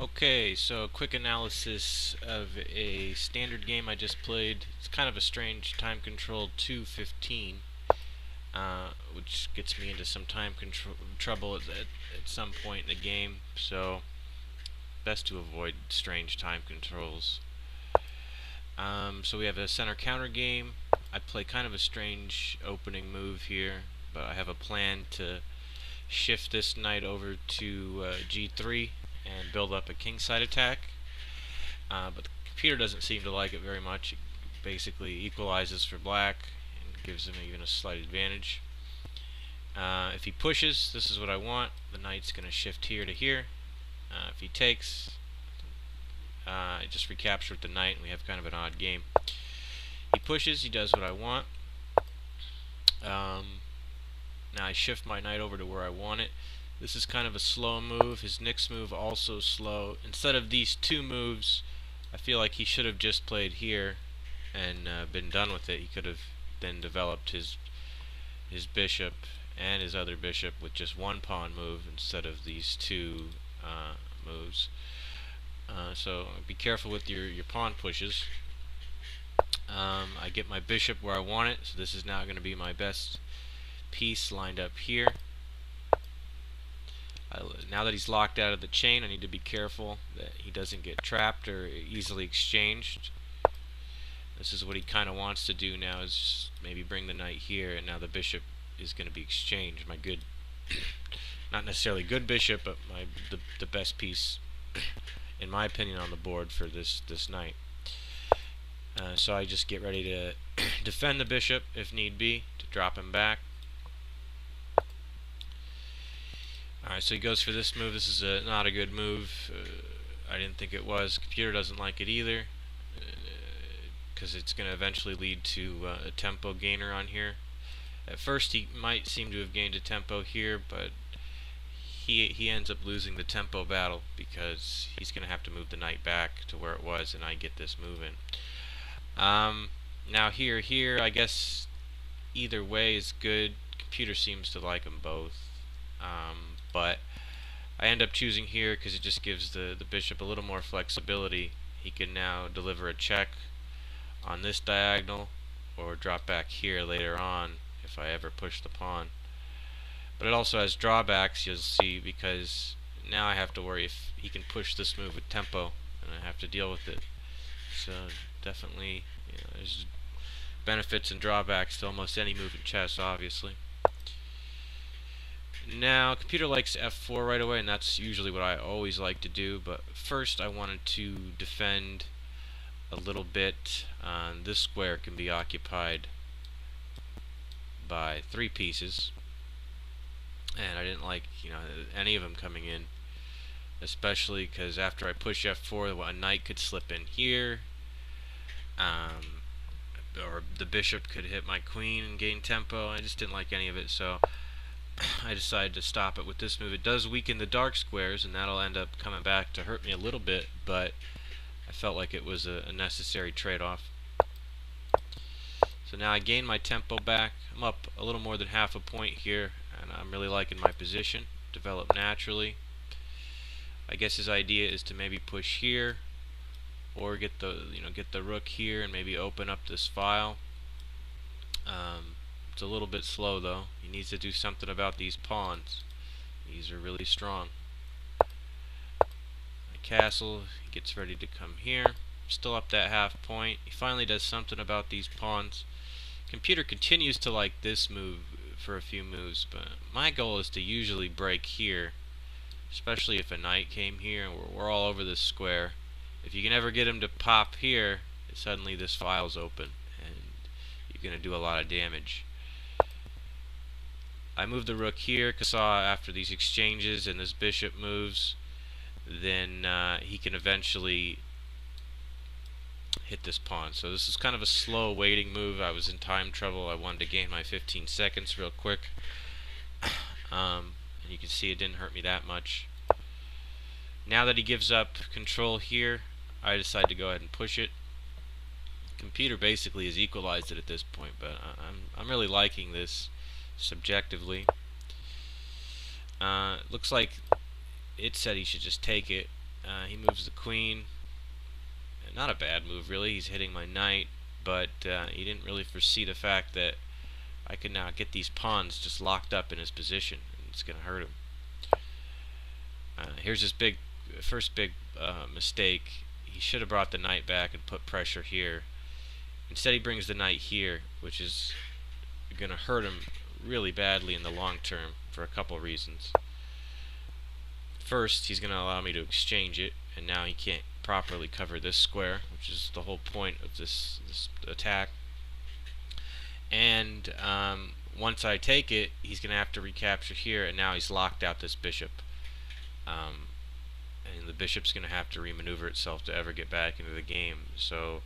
Okay, so quick analysis of a standard game I just played. It's kind of a strange time-controlled 2:15, which gets me into some time control trouble at some point in the game. So best to avoid strange time controls. So we have a center counter game. I play kind of a strange opening move here, but I have a plan to shift this knight over to g3 and build up a kingside attack. But the computer doesn't seem to like it very much. It basically equalizes for black and gives him even a slight advantage. If he pushes, this is what I want. The knight's going to shift here to here. If he takes, I just recapture with the knight, and we have kind of an odd game. He pushes, he does what I want. Now I shift my knight over to where I want it. This is kind of a slow move. His next move also slow. Instead of these two moves, I feel like he should have just played here and been done with it. He could have then developed his bishop and his other bishop with just one pawn move instead of these two moves. So be careful with your pawn pushes. I get my bishop where I want it, so this is now going to be my best piece lined up here. Now that he's locked out of the chain, I need to be careful that he doesn't get trapped or easily exchanged. This is what he kind of wants to do now, is maybe bring the knight here, and now the bishop is going to be exchanged. My good, not necessarily good bishop, but the best piece, in my opinion, on the board for this knight. So I just get ready to defend the bishop if need be, to drop him back. Alright, so he goes for this move. This is not a good move. I didn't think it was. Computer doesn't like it either, because it's going to eventually lead to a tempo gainer on here. At first he might seem to have gained a tempo here, but he ends up losing the tempo battle because he's going to have to move the knight back to where it was, and I get this move in. Now here, I guess either way is good. Computer seems to like them both. But I end up choosing here because it just gives the bishop a little more flexibility. He can now deliver a check on this diagonal or drop back here later on if I ever push the pawn. But it also has drawbacks, you'll see, because now I have to worry if he can push this move with tempo, and I have to deal with it. So definitely, there's benefits and drawbacks to almost any move in chess, obviously. Now, computer likes f4 right away, and that's usually what I always like to do, but first I wanted to defend a little bit. This square can be occupied by 3 pieces, and I didn't like any of them coming in, especially because after I push f4, a knight could slip in here, or the bishop could hit my queen and gain tempo. I just didn't like any of it, so I decided to stop it with this move. It does weaken the dark squares, and that'll end up coming back to hurt me a little bit, but I felt like it was a necessary trade-off. So now I gain my tempo back. I'm up a little more than half a point here, and I'm really liking my position. Develop naturally. I guess his idea is to maybe push here, or get the rook here and maybe open up this file. It's a little bit slow though. He needs to do something about these pawns. These are really strong. My castle, he gets ready to come here. Still up that half point. He finally does something about these pawns. Computer continues to like this move for a few moves, but my goal is to usually break here, especially if a knight came here and we're all over this square. If you can ever get him to pop here, suddenly this file's open and you're going to do a lot of damage. I move the rook here because after these exchanges and this bishop moves, then he can eventually hit this pawn. So this is kind of a slow waiting move. I was in time trouble. I wanted to gain my 15 seconds real quick. And you can see it didn't hurt me that much. Now that he gives up control here, I decide to go ahead and push it. Computer basically has equalized it at this point, but I'm really liking this subjectively. Looks like it said he should just take it, He moves the queen. Not a bad move, really. He's hitting my knight, but he didn't really foresee the fact that I could now get these pawns just locked up in his position, and it's going to hurt him. Here's his first big mistake. He should have brought the knight back and put pressure here. Instead, he brings the knight here, which is going to hurt him really badly in the long term for a couple reasons. First, he's going to allow me to exchange it, and now he can't properly cover this square, which is the whole point of this attack. And once I take it, he's going to have to recapture here, and now he's locked out this bishop. And the bishop's going to have to remaneuver itself to ever get back into the game. So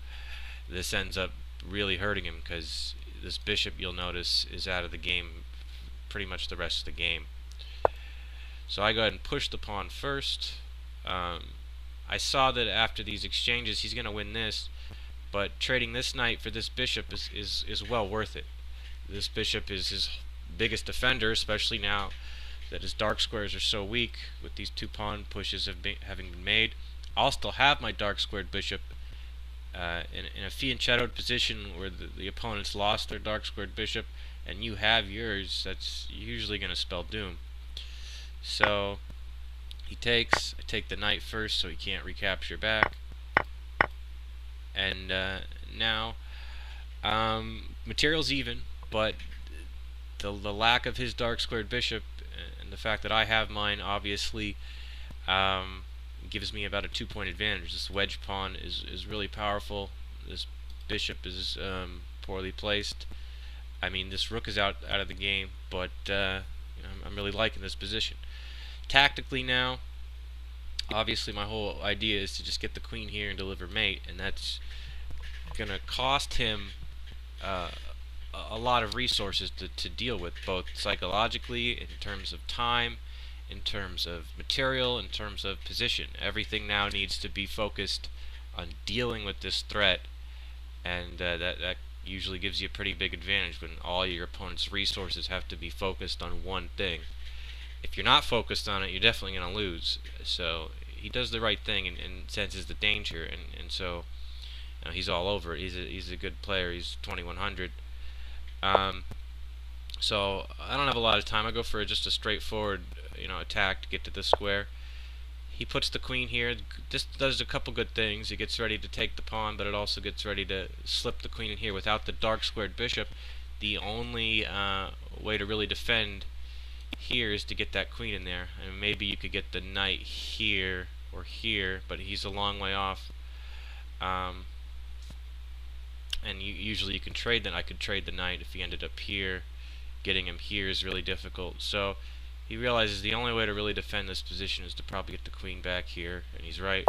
this ends up really hurting him, because this bishop, you'll notice, is out of the game pretty much the rest of the game. So I go ahead and push the pawn first. I saw that after these exchanges he's going to win this, but trading this knight for this bishop is well worth it. This bishop is his biggest defender, especially now that his dark squares are so weak with these two pawn pushes having been made. I'll still have my dark squared bishop in a fianchettoed position where the opponent's lost their dark squared bishop and you have yours. That's usually going to spell doom. So he takes. I take the knight first so he can't recapture back. And now material's even, but the lack of his dark squared bishop and the fact that I have mine obviously gives me about a 2-point advantage. This wedge pawn is really powerful. This bishop is poorly placed. I mean, this rook is out of the game, but I'm really liking this position. Tactically now, obviously my whole idea is to just get the queen here and deliver mate, and that's going to cost him a lot of resources to deal with, both psychologically, in terms of time, in terms of material, in terms of position. Everything now needs to be focused on dealing with this threat, and that usually gives you a pretty big advantage when all your opponent's resources have to be focused on one thing. If you're not focused on it, you're definitely going to lose. So he does the right thing and senses the danger, and so he's all over it. He's a good player. He's 2100. So I don't have a lot of time. I go for just a straightforward attack to get to this square. He puts the queen here. This does a couple good things. It gets ready to take the pawn, but it also gets ready to slip the queen in here without the dark squared bishop. The only way to really defend here is to get that queen in there. And maybe you could get the knight here or here, but he's a long way off. And usually you can trade that. I could trade the knight if he ended up here. Getting him here is really difficult. So he realizes the only way to really defend this position is to probably get the queen back here, and he's right.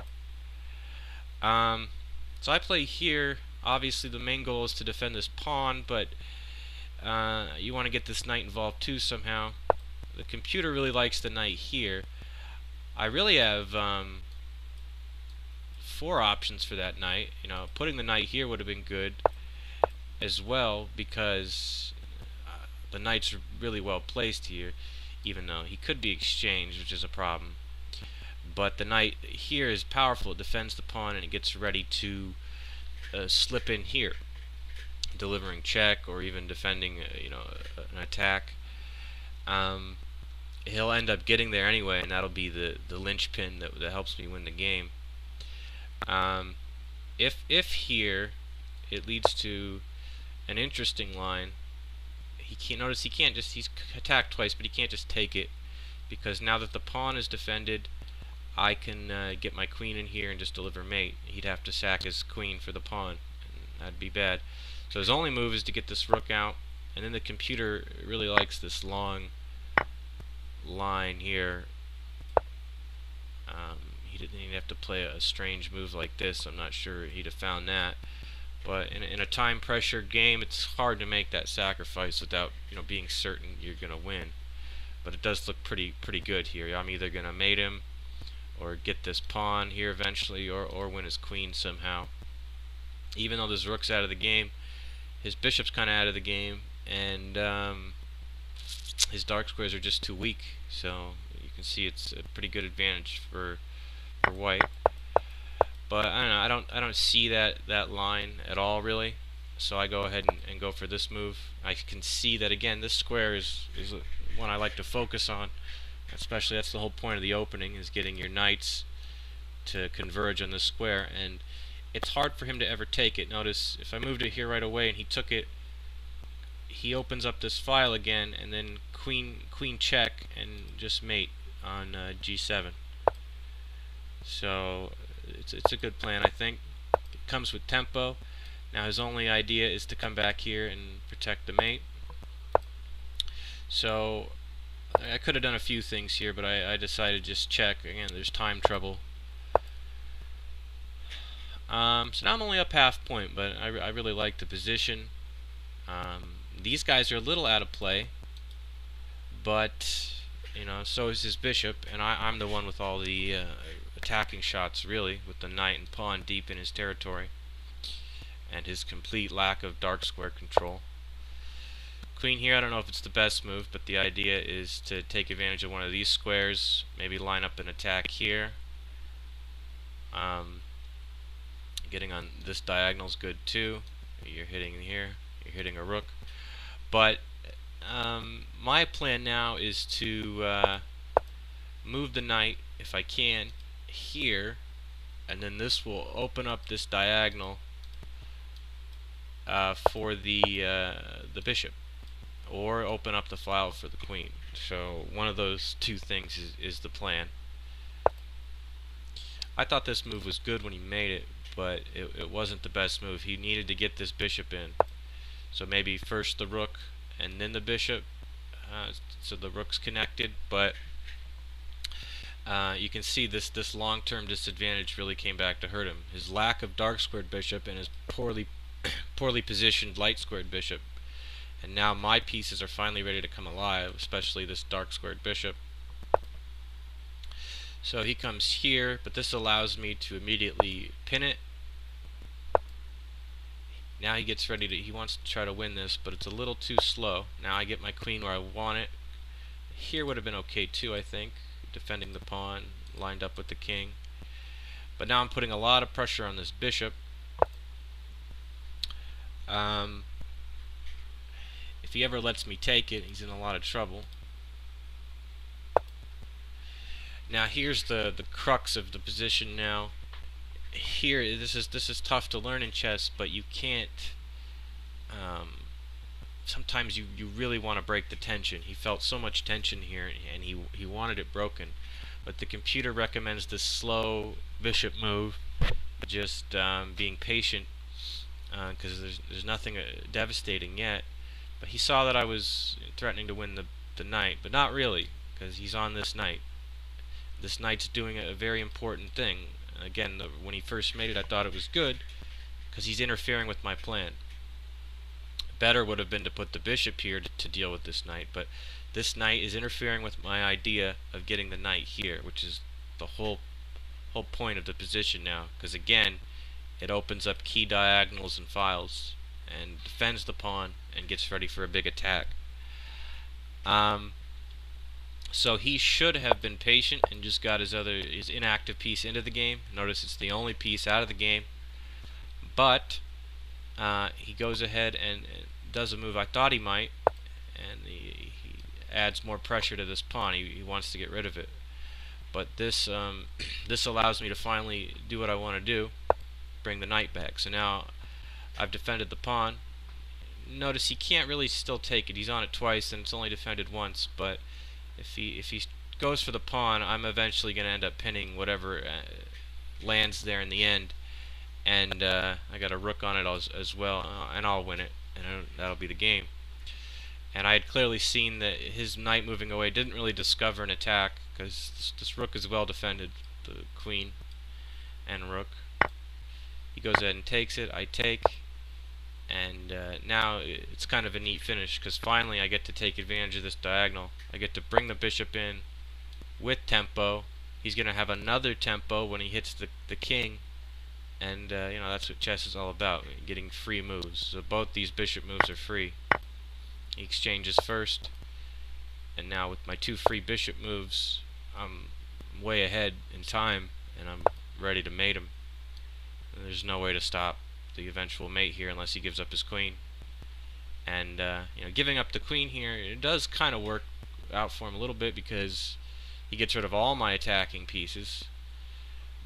So I play here. Obviously the main goal is to defend this pawn, but you want to get this knight involved too somehow. The computer really likes the knight here. I really have 4 options for that knight. Putting the knight here would have been good as well, because the knight's really well placed here, even though he could be exchanged, which is a problem. But the knight here is powerful. It defends the pawn, and it gets ready to slip in here, delivering check or even defending an attack. He'll end up getting there anyway, and that'll be the linchpin that helps me win the game. If here it leads to an interesting line, notice he can't just, he's attacked twice, but he can't just take it, because now that the pawn is defended, I can get my queen in here and just deliver mate. He'd have to sack his queen for the pawn, and that'd be bad. So his only move is to get this rook out, and then the computer really likes this long line here. He didn't even have to play a strange move like this. I'm not sure he'd have found that. But in a time pressured game, it's hard to make that sacrifice without being certain you're gonna win. But it does look pretty good here. I'm either gonna mate him or get this pawn here eventually, or win his queen somehow. Even though this rook's out of the game, his bishop's kind of out of the game, and his dark squares are just too weak. So you can see it's a pretty good advantage for for white. But I don't know. I don't see that line at all really. So I go ahead and go for this move. I can see that again. This square is one I like to focus on. Especially that's the whole point of the opening, is getting your knights to converge on this square, and it's hard for him to ever take it. Notice if I moved it here right away and he took it, he opens up this file again, and then queen check and just mate on g7. So it's a good plan, I think. It comes with tempo. Now his only idea is to come back here and protect the mate. So I could have done a few things here, but I decided to just check. Again, there's time trouble. So now I'm only up half point, but I really like the position. These guys are a little out of play, but you know, so is his bishop, and I'm the one with all the attacking shots, really, with the knight and pawn deep in his territory, and his complete lack of dark square control. Queen here, I don't know if it's the best move, but the idea is to take advantage of one of these squares, maybe line up an attack here. Getting on this diagonal is good too. You're hitting here, you're hitting a rook. But my plan now is to move the knight, if I can, here, and then this will open up this diagonal for the bishop, or open up the file for the queen. So one of those two things is the plan. I thought this move was good when he made it, but it wasn't the best move. He needed to get this bishop in. So maybe first the rook and then the bishop, so the rook's connected, but you can see this long-term disadvantage really came back to hurt him. His lack of dark-squared bishop and his poorly positioned light-squared bishop. And now my pieces are finally ready to come alive, especially this dark-squared bishop. So he comes here, but this allows me to immediately pin it. Now he gets ready to, he wants to try to win this, but it's a little too slow. Now I get my queen where I want it. Here would have been okay too, I think, defending the pawn, lined up with the king. But now I'm putting a lot of pressure on this bishop. If he ever lets me take it, he's in a lot of trouble. Now here's the crux of the position now. Here, this is tough to learn in chess, but you can't. Sometimes you really want to break the tension. He felt so much tension here, and he wanted it broken. But the computer recommends this slow bishop move, just being patient, because there's nothing devastating yet. But he saw that I was threatening to win the knight, but not really, because he's on this knight. This knight's doing a very important thing. Again, when he first made it, I thought it was good, because he's interfering with my plan. Better would have been to put the bishop here to deal with this knight, but this knight is interfering with my idea of getting the knight here, which is the whole point of the position now, because again, it opens up key diagonals and files, and defends the pawn, and gets ready for a big attack. So he should have been patient and just got his inactive piece into the game. Notice it's the only piece out of the game. But he goes ahead and does a move I thought he might, and he adds more pressure to this pawn. He wants to get rid of it. But this this allows me to finally do what I want to do, bring the knight back. So now I've defended the pawn. Notice he can't really still take it. He's on it twice and it's only defended once, but if he goes for the pawn, I'm eventually going to end up pinning whatever lands there in the end, and I got a rook on it as well, and I'll win it, and that'll be the game. And I had clearly seen that his knight moving away didn't really discover an attack, because this rook is well defended, the queen and rook. He goes ahead and takes it, I take, and now it's kind of a neat finish, because finally I get to take advantage of this diagonal. I get to bring the bishop in with tempo. He's going to have another tempo when he hits the king, and you know, that's what chess is all about, getting free moves. So both these bishop moves are free. He exchanges first, and now with my two free bishop moves, I'm way ahead in time, and I'm ready to mate him. And there's no way to stop the eventual mate here unless he gives up his queen. And giving up the queen here, it does kind of work out for him a little bit because he gets rid of all my attacking pieces.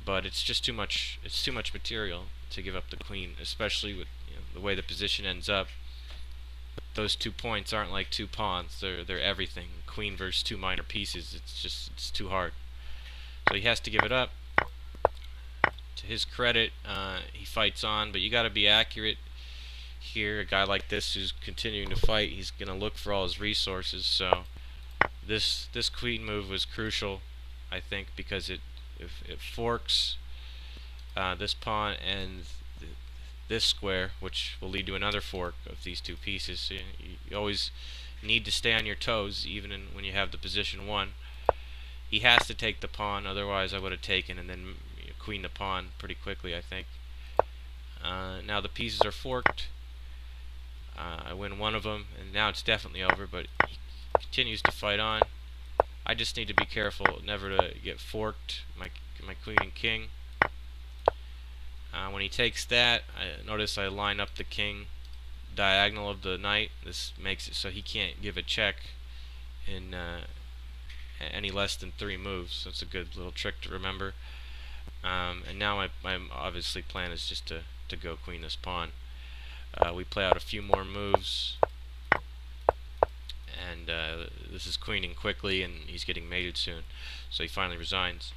But it's just too much. It's too much material to give up the queen, especially with the way the position ends up. Those 2 points aren't like 2 pawns. They're everything. Queen versus 2 minor pieces. It's too hard. So he has to give it up. To his credit, he fights on, but you got to be accurate here. A guy like this who's continuing to fight, he's gonna look for all his resources. So this queen move was crucial, I think, because it forks this pawn and this square, which will lead to another fork of these 2 pieces. So you always need to stay on your toes, even when you have the position 1. He has to take the pawn, otherwise I would have taken and then queen the pawn pretty quickly, I think. Now the pieces are forked. I win one of them, and now it's definitely over, but he continues to fight on. I just need to be careful never to get forked, my queen and king. When he takes that, notice I line up the king diagonal of the knight. This makes it so he can't give a check in any less than 3 moves. So it's a good little trick to remember. And now my obviously plan is just to go queen this pawn. We play out a few more moves, and this is queening quickly, and he's getting mated soon, so he finally resigns.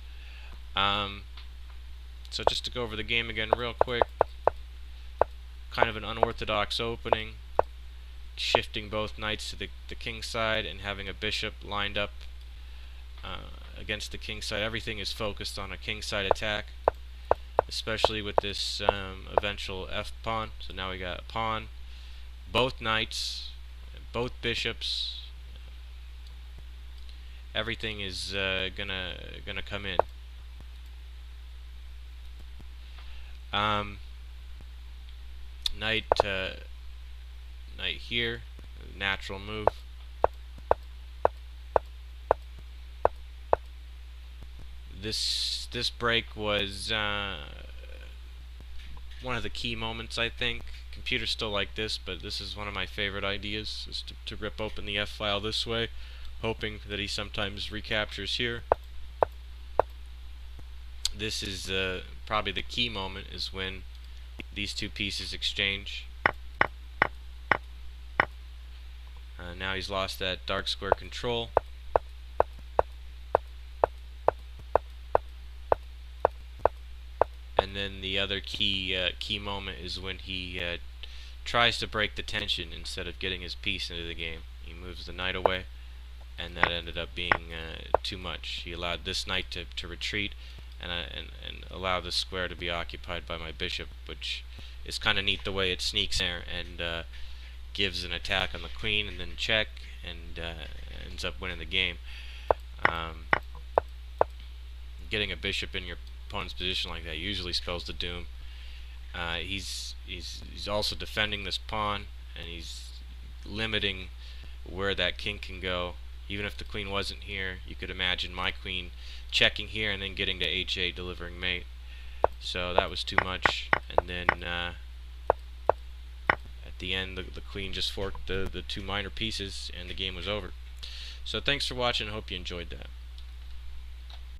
So just to go over the game again real quick, kind of an unorthodox opening, shifting both knights to the king side and having a bishop lined up against the king side. Everything is focused on a king side attack, especially with this eventual f pawn. So now we got a pawn, both knights, both bishops. Everything is gonna come in. Knight here, natural move. This break was one of the key moments, I think. Computers still like this, but this is one of my favorite ideas, is to rip open the F-file this way, hoping that he sometimes recaptures here. This is probably the key moment, is when these 2 pieces exchange. Now he's lost that dark square control. And then the other key moment is when he tries to break the tension instead of getting his piece into the game. He moves the knight away, and that ended up being too much. He allowed this knight to retreat and allow this square to be occupied by my bishop, which is kind of neat the way it sneaks there and gives an attack on the queen and then check, and ends up winning the game. Getting a bishop in your opponent's position like that usually spells the doom. He's also defending this pawn, and he's limiting where that king can go. Even if the queen wasn't here, you could imagine my queen checking here and then getting to h8, delivering mate. So that was too much. And then at the end, the queen just forked the 2 minor pieces, and the game was over. So thanks for watching. I hope you enjoyed that.